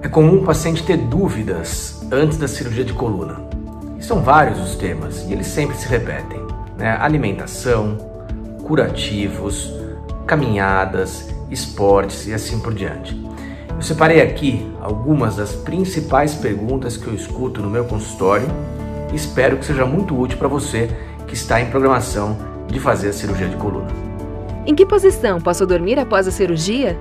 É comum o paciente ter dúvidas antes da cirurgia de coluna. E são vários os temas e eles sempre se repetem, né? Alimentação, curativos, caminhadas, esportes e assim por diante. Eu separei aqui algumas das principais perguntas que eu escuto no meu consultório e espero que seja muito útil para você que está em programação de fazer a cirurgia de coluna. Em que posição posso dormir após a cirurgia?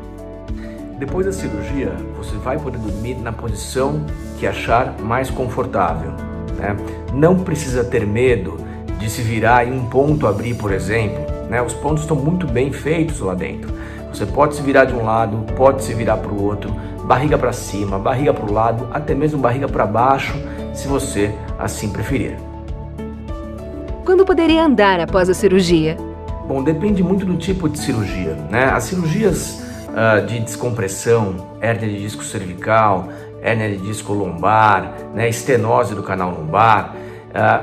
Depois da cirurgia, você vai poder dormir na posição que achar mais confortável, né? Não precisa ter medo de se virar e um ponto abrir, por exemplo, né? Os pontos estão muito bem feitos lá dentro. Você pode se virar de um lado, pode se virar para o outro, barriga para cima, barriga para o lado, até mesmo barriga para baixo, se você assim preferir. Quando poderia andar após a cirurgia? Bom, depende muito do tipo de cirurgia, né? As cirurgias de descompressão, hérnia de disco cervical, hérnia de disco lombar, né, estenose do canal lombar,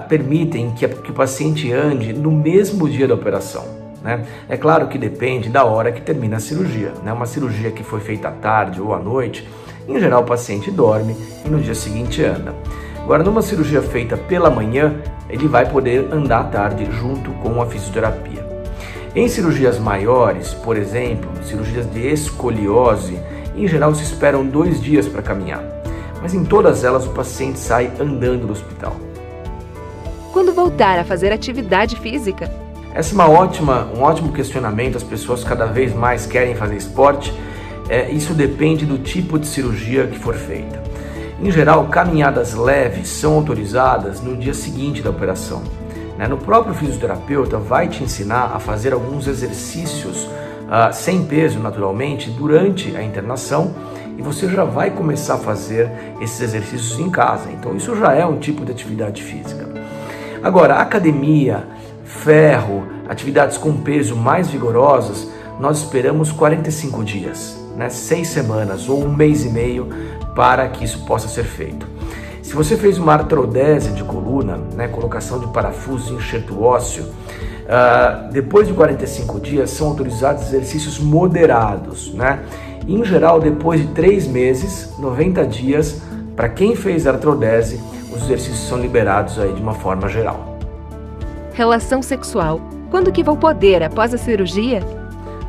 permitem que o paciente ande no mesmo dia da operação, né? É claro que depende da hora que termina a cirurgia, né? Uma cirurgia que foi feita à tarde ou à noite, em geral o paciente dorme e no dia seguinte anda. Agora, numa cirurgia feita pela manhã, ele vai poder andar à tarde junto com a fisioterapia. Em cirurgias maiores, por exemplo, cirurgias de escoliose, em geral se esperam 2 dias para caminhar, mas em todas elas o paciente sai andando do hospital. Quando voltar a fazer atividade física? Essa é um ótimo questionamento, as pessoas cada vez mais querem fazer esporte, isso depende do tipo de cirurgia que for feita. Em geral, caminhadas leves são autorizadas no dia seguinte da operação. No próprio fisioterapeuta vai te ensinar a fazer alguns exercícios sem peso naturalmente durante a internação e você já vai começar a fazer esses exercícios em casa, então isso já é um tipo de atividade física. Agora, academia, ferro, atividades com peso mais vigorosas, nós esperamos 45 dias, 6 semanas ou 1 mês e meio para que isso possa ser feito. Se você fez uma artrodese de coluna, colocação de parafuso e enxerto ósseo, depois de 45 dias são autorizados exercícios moderados, Em geral, depois de 3 meses, 90 dias, para quem fez artrodese, os exercícios são liberados aí de uma forma geral. Relação sexual. Quando que vou poder após a cirurgia?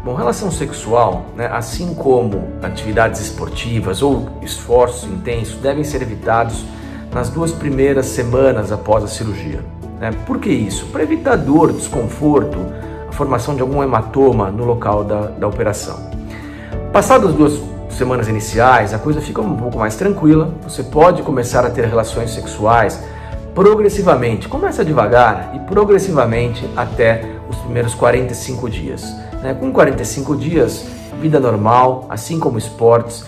Bom, relação sexual, assim como atividades esportivas ou esforços intensos, devem ser evitados nas 2 primeiras semanas após a cirurgia. Por que isso? Para evitar dor, desconforto, a formação de algum hematoma no local da operação. Passadas as 2 semanas iniciais, a coisa fica um pouco mais tranquila, você pode começar a ter relações sexuais progressivamente. Começa devagar e progressivamente até os primeiros 45 dias. Com 45 dias, vida normal, assim como esportes,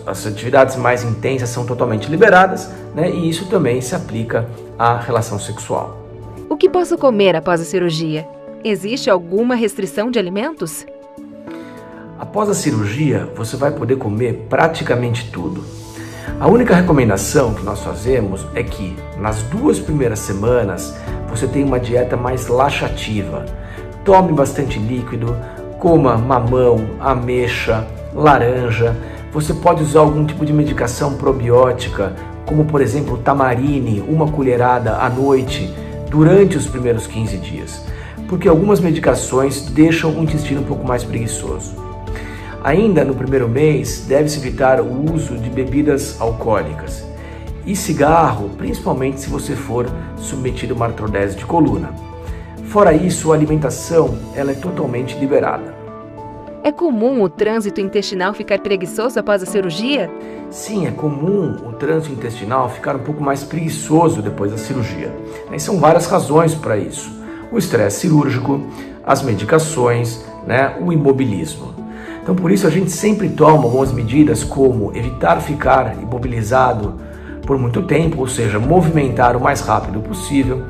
as atividades mais intensas são totalmente liberadas, e isso também se aplica à relação sexual. O que posso comer após a cirurgia? Existe alguma restrição de alimentos? Após a cirurgia, você vai poder comer praticamente tudo. A única recomendação que nós fazemos é que nas 2 primeiras semanas você tenha uma dieta mais laxativa. Tome bastante líquido, coma mamão, ameixa, laranja. Você pode usar algum tipo de medicação probiótica, como por exemplo tamarine, 1 colherada à noite, durante os primeiros 15 dias, porque algumas medicações deixam o intestino um pouco mais preguiçoso. Ainda no primeiro mês, deve-se evitar o uso de bebidas alcoólicas e cigarro, principalmente se você for submetido a uma artrodese de coluna. Fora isso, a alimentação ela é totalmente liberada. É comum o trânsito intestinal ficar preguiçoso após a cirurgia? Sim, é comum o trânsito intestinal ficar um pouco mais preguiçoso depois da cirurgia. E são várias razões para isso. O estresse cirúrgico, as medicações, o imobilismo. Então, por isso, a gente sempre toma algumas medidas como evitar ficar imobilizado por muito tempo, ou seja, movimentar o mais rápido possível,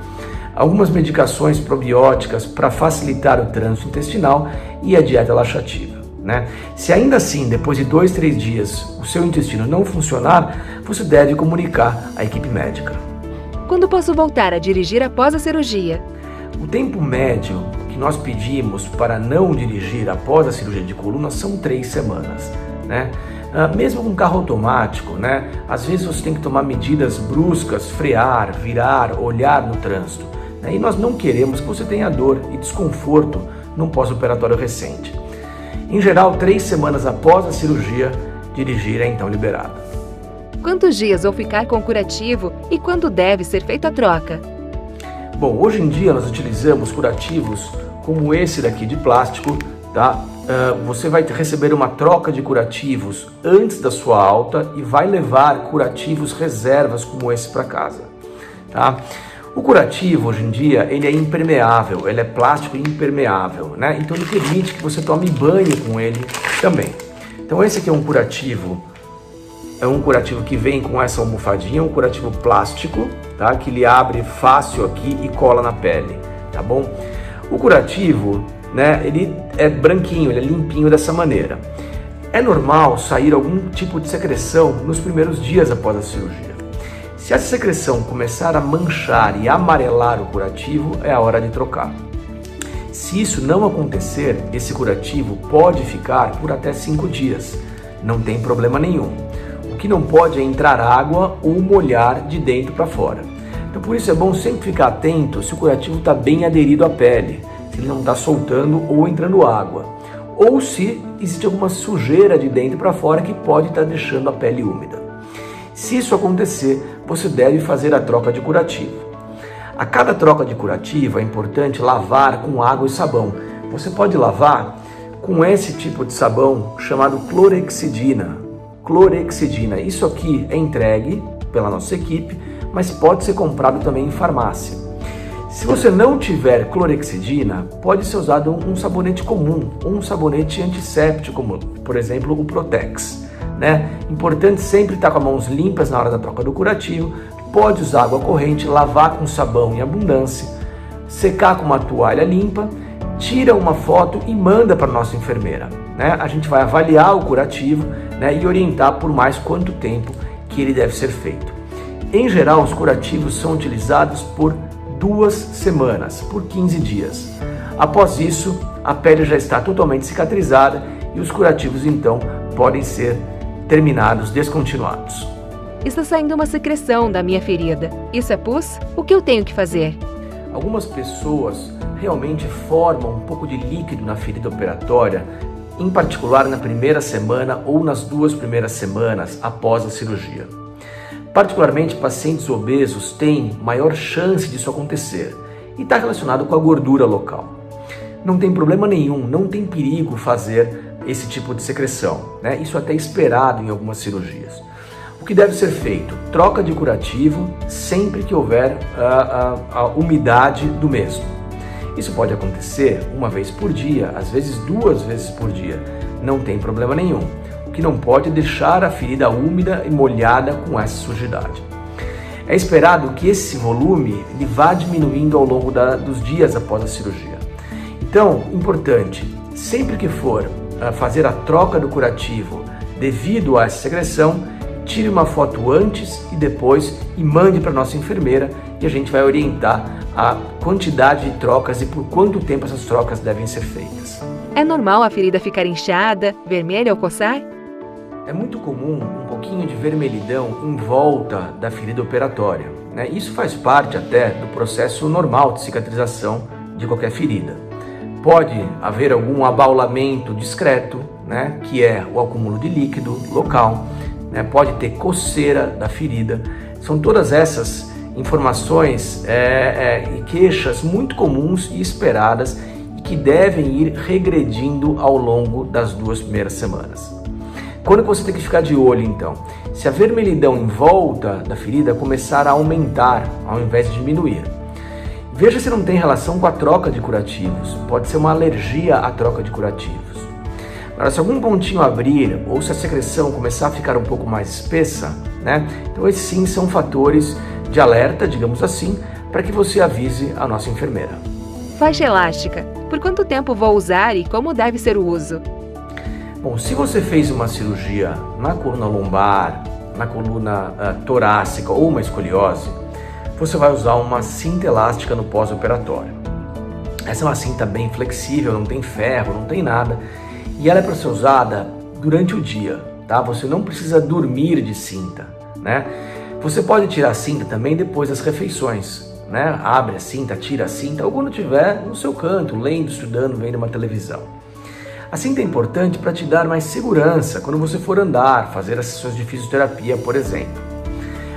algumas medicações probióticas para facilitar o trânsito intestinal e a dieta laxativa. Se ainda assim, depois de 2, 3 dias, o seu intestino não funcionar, você deve comunicar à equipe médica. Quando posso voltar a dirigir após a cirurgia? O tempo médio que nós pedimos para não dirigir após a cirurgia de coluna são 3 semanas. Mesmo com carro automático, né? Às vezes você tem que tomar medidas bruscas, frear, virar, olhar no trânsito. Né? E nós não queremos que você tenha dor e desconforto num pós-operatório recente. Em geral, 3 semanas após a cirurgia, dirigir é então liberado. Quantos dias vou ficar com o curativo e quando deve ser feita a troca? Bom, hoje em dia nós utilizamos curativos como esse daqui de plástico, tá? Você vai receber uma troca de curativos antes da sua alta e vai levar curativos reservas como esse para casa, tá? O curativo hoje em dia ele é impermeável, ele é plástico impermeável, né? Então ele permite que você tome banho com ele também. Então esse aqui é um curativo que vem com essa almofadinha, um curativo plástico, tá? Que ele abre fácil aqui e cola na pele, tá bom? O curativo, né? Ele é branquinho, ele é limpinho dessa maneira. É normal sair algum tipo de secreção nos primeiros dias após a cirurgia. Se essa secreção começar a manchar e amarelar o curativo, é a hora de trocar. Se isso não acontecer, esse curativo pode ficar por até 5 dias. Não tem problema nenhum. O que não pode é entrar água ou molhar de dentro para fora. Então por isso é bom sempre ficar atento se o curativo está bem aderido à pele, se ele não está soltando ou entrando água, ou se existe alguma sujeira de dentro para fora que pode estar deixando a pele úmida. Se isso acontecer, você deve fazer a troca de curativo. A cada troca de curativo é importante lavar com água e sabão. Você pode lavar com esse tipo de sabão chamado clorexidina. Clorexidina, isso aqui é entregue pela nossa equipe, mas pode ser comprado também em farmácia. Se você não tiver clorexidina, pode ser usado um sabonete comum, ou um sabonete antisséptico, como por exemplo o Protex, né? Importante sempre estar com as mãos limpas na hora da troca do curativo. Pode usar água corrente, lavar com sabão em abundância, secar com uma toalha limpa, tira uma foto e manda para a nossa enfermeira, né? A gente vai avaliar o curativo, né, e orientar por mais quanto tempo que ele deve ser feito. Em geral, os curativos são utilizados por 2 semanas, por 15 dias. Após isso, a pele já está totalmente cicatrizada e os curativos então podem ser terminados, descontinuados. Está saindo uma secreção da minha ferida. Isso é pus? O que eu tenho que fazer? Algumas pessoas realmente formam um pouco de líquido na ferida operatória, em particular na primeira semana ou nas 2 primeiras semanas após a cirurgia. Particularmente, pacientes obesos têm maior chance disso acontecer e está relacionado com a gordura local. Não tem problema nenhum, não tem perigo fazer esse tipo de secreção, né? Isso até é esperado em algumas cirurgias. O que deve ser feito? Troca de curativo sempre que houver a umidade do mesmo. Isso pode acontecer 1 vez por dia, às vezes 2 vezes por dia. Não tem problema nenhum. O que não pode é deixar a ferida úmida e molhada com essa sujidade. É esperado que esse volume ele vá diminuindo ao longo dos dias após a cirurgia. Então, importante, sempre que for fazer a troca do curativo devido a essa secreção, tire uma foto antes e depois e mande para a nossa enfermeira e a gente vai orientar a quantidade de trocas e por quanto tempo essas trocas devem ser feitas. É normal a ferida ficar inchada, vermelha ou coçar? É muito comum um pouquinho de vermelhidão em volta da ferida operatória, né? Isso faz parte até do processo normal de cicatrização de qualquer ferida. Pode haver algum abaulamento discreto, né? Que é o acúmulo de líquido local, né? Pode ter coceira da ferida. São todas essas informações e queixas muito comuns e esperadas e que devem ir regredindo ao longo das 2 primeiras semanas. Quando você tem que ficar de olho, então? Se a vermelhidão em volta da ferida começar a aumentar ao invés de diminuir. Veja se não tem relação com a troca de curativos. Pode ser uma alergia à troca de curativos. Agora, se algum pontinho abrir ou se a secreção começar a ficar um pouco mais espessa, né? Então esses sim são fatores de alerta, digamos assim, para que você avise a nossa enfermeira. Faixa elástica. Por quanto tempo vou usar e como deve ser o uso? Bom, se você fez uma cirurgia na coluna lombar, na coluna torácica ou uma escoliose, você vai usar uma cinta elástica no pós-operatório. Essa é uma cinta bem flexível, não tem ferro, não tem nada, e ela é para ser usada durante o dia, tá? Você não precisa dormir de cinta, né? Você pode tirar a cinta também depois das refeições, né? Abre a cinta, tira a cinta, ou quando estiver no seu canto, lendo, estudando, vendo uma televisão. A cinta é importante para te dar mais segurança quando você for andar, fazer as sessões de fisioterapia, por exemplo.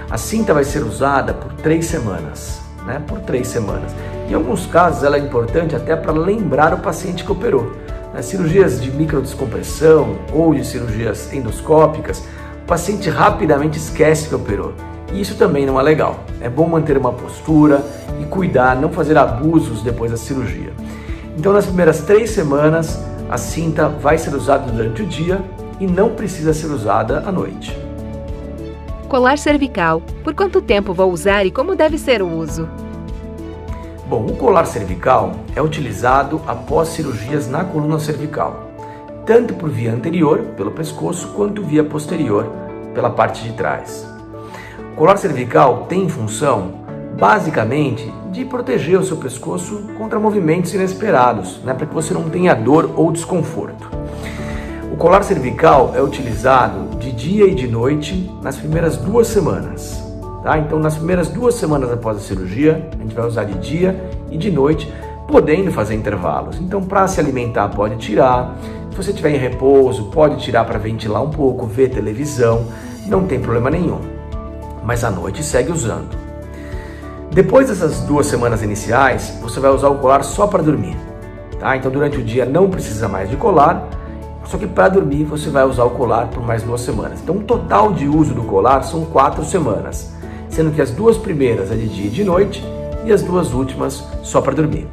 A cinta vai ser usada por 3 semanas, né? Por 3 semanas. Em alguns casos ela é importante até para lembrar o paciente que operou. Nas cirurgias de microdescompressão ou de cirurgias endoscópicas, o paciente rapidamente esquece que operou. E isso também não é legal. É bom manter uma postura e cuidar, não fazer abusos depois da cirurgia. Então, nas primeiras 3 semanas, a cinta vai ser usada durante o dia e não precisa ser usada à noite. Colar cervical. Por quanto tempo vou usar e como deve ser o uso? Bom, o colar cervical é utilizado após cirurgias na coluna cervical, tanto por via anterior, pelo pescoço, quanto via posterior, pela parte de trás. O colar cervical tem função, basicamente, de proteger o seu pescoço contra movimentos inesperados, né, para que você não tenha dor ou desconforto. O colar cervical é utilizado de dia e de noite nas primeiras 2 semanas. Tá? Então, nas primeiras 2 semanas após a cirurgia, a gente vai usar de dia e de noite, podendo fazer intervalos. Então, para se alimentar, pode tirar. Se você estiver em repouso, pode tirar para ventilar um pouco, ver televisão, não tem problema nenhum. Mas à noite segue usando. Depois dessas 2 semanas iniciais, você vai usar o colar só para dormir. Tá? Então, durante o dia não precisa mais de colar, só que para dormir você vai usar o colar por mais 2 semanas. Então, o total de uso do colar são 4 semanas, sendo que as 2 primeiras é de dia e de noite e as 2 últimas só para dormir.